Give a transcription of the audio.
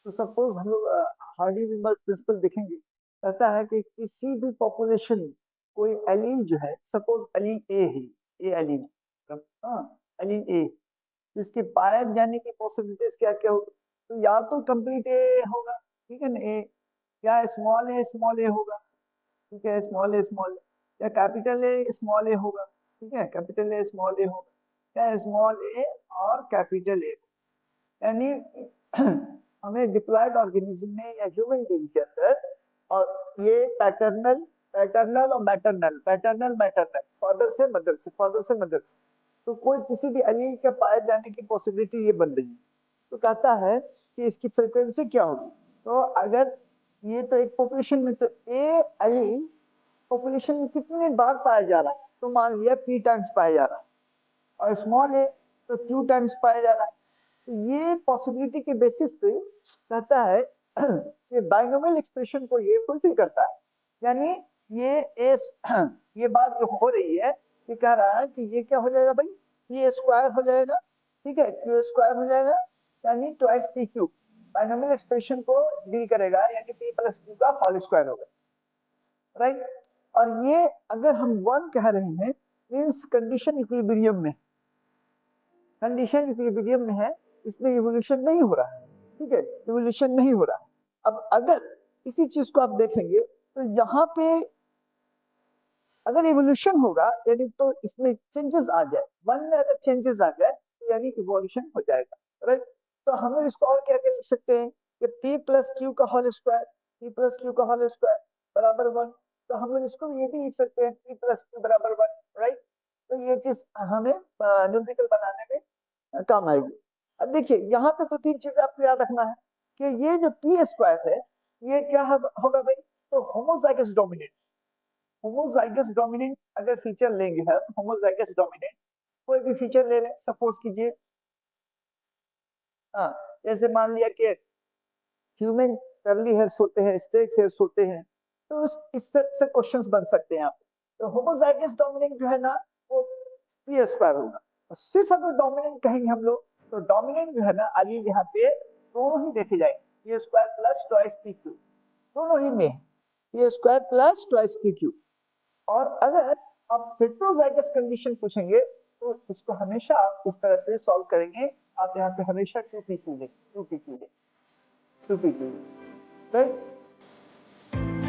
तो सपोज हम लोग हार्डी विंबर प्रिंसिपल देखेंगे, कहता है कि किसी भी पॉपुलेशन कोई एलील जो है, सपोज एलील ए है, ए एलील, हाँ एलील ए, इसके पाए जाने की पॉसिबिलिटीज क्या क्या होगी? तो या तो कंप्लीट ए होगा, ठीक है ना, ए, या स्मॉल ए होगा, ठीक है, स्मॉल ए, या कैपिटल ए स्मॉल ए होगा, ठीक है, कैपिटल ए स्मॉल ए होगा, या स्मॉल ए और कैपिटल ए, यानी हमें डिप्लॉयड ऑर्गेनिज्म में या ह्यूमन बीइंग के अंदर, और ये पैटर्नल पैटर्नल और मैटरनल, पैटर्नल मैटरनल, फादर से मदर से, फादर से मदर से, तो कोई किसी भी एलील के पाए जाने की पॉसिबिलिटी ये बन रही है। तो कहता है कि इसकी फ्रीक्वेंसी क्या होगी? तो अगर ये तो एक पॉपुलेशन में तो ए एलील पॉपुलेशन में कितने बार पाया जा रहा है, तो मान लिया पी टाइम्स पाया जा रहा है, और स्मॉल ए तो क्यू टाइम्स पाया जा रहा है। तो ये पॉसिबिलिटी के बेसिस पे कहता है ये बाइनोमियल एक्सप्रेशन को ये फुलफिल करता है, यानी ये एस ये बात जो हो रही है, ये कह रहा है कि ये क्या हो जाएगा भाई, ये स्क्वायर हो जाएगा, ठीक है, क्यू स्क्वायर हो जाएगा, यानी twice P Q, binomial expression को डील करेगा, यानी पी प्लस क्यू का होल स्क्वायर होगा, राइट। और ये अगर हम वन कह रहे हैं मीन्स कंडीशन इक्विलिब्रियम में, कंडीशन इक्विलिब्रियम में है, इसमें इवोल्यूशन नहीं हो रहा है, ठीक है, इवोल्यूशन नहीं हो रहा है। अब अगर इसी चीज को आप देखेंगे तो यहाँ पे अगर इवोल्यूशन होगा, यानी तो इसमें चेंजेस आ जाए, वन में अगर चेंजेस आ जाए तो यानी इवोल्यूशन हो जाएगा, राइट। तो हम लोग इसको और क्या क्या लिख सकते हैं कि p प्लस क्यू का whole square, p plus Q का होल स्क्वायर बराबर वन। तो हम लोग इसको ये भी लिख सकते हैं p प्लस क्यू बराबर वन, राइट। तो ये चीज हमें न्यूमेरिकल बनाने में काम आएगी। अब देखिए यहाँ पे तो तीन चीजें आपको याद रखना है कि ये जो पी स्क्वायर है, ये क्या होगा भाई, तो होमोजाइगस डोमिनेंट, होमोजाइगस डोमिनेंट अगर फीचर लेंगे हम, होमोजाइगस डोमिनेंट कोई भी फीचर ले लें, सपोज कीजिए, हाँ, जैसे मान लिया कि ह्यूमन कर्ली हेयर्स होते हैं, स्ट्रेट हेयर्स होते हैं, तो इस से क्वेश्चंस बन सकते हैं आप। तो होमोजाइगस डोमिनेंट जो है ना, वो पी स्क्वायर होगा। और सिर्फ अगर डोमिनेंट कहेंगे हम लोग, तो डोमिनेंट जो है ना, आगे यहाँ पे दोनों ही देखे जाएंगे, P square plus twice P Q, दोनों ही में है, P square plus twice P Q. और अगर आप हेटेरोजाइगस कंडीशन पूछेंगे तो इसको हमेशा आप इस तरह से सॉल्व करेंगे, आप यहाँ पे हमेशा 2p2 लेंगे, 2p2 लेंगे, 2p2, राइट।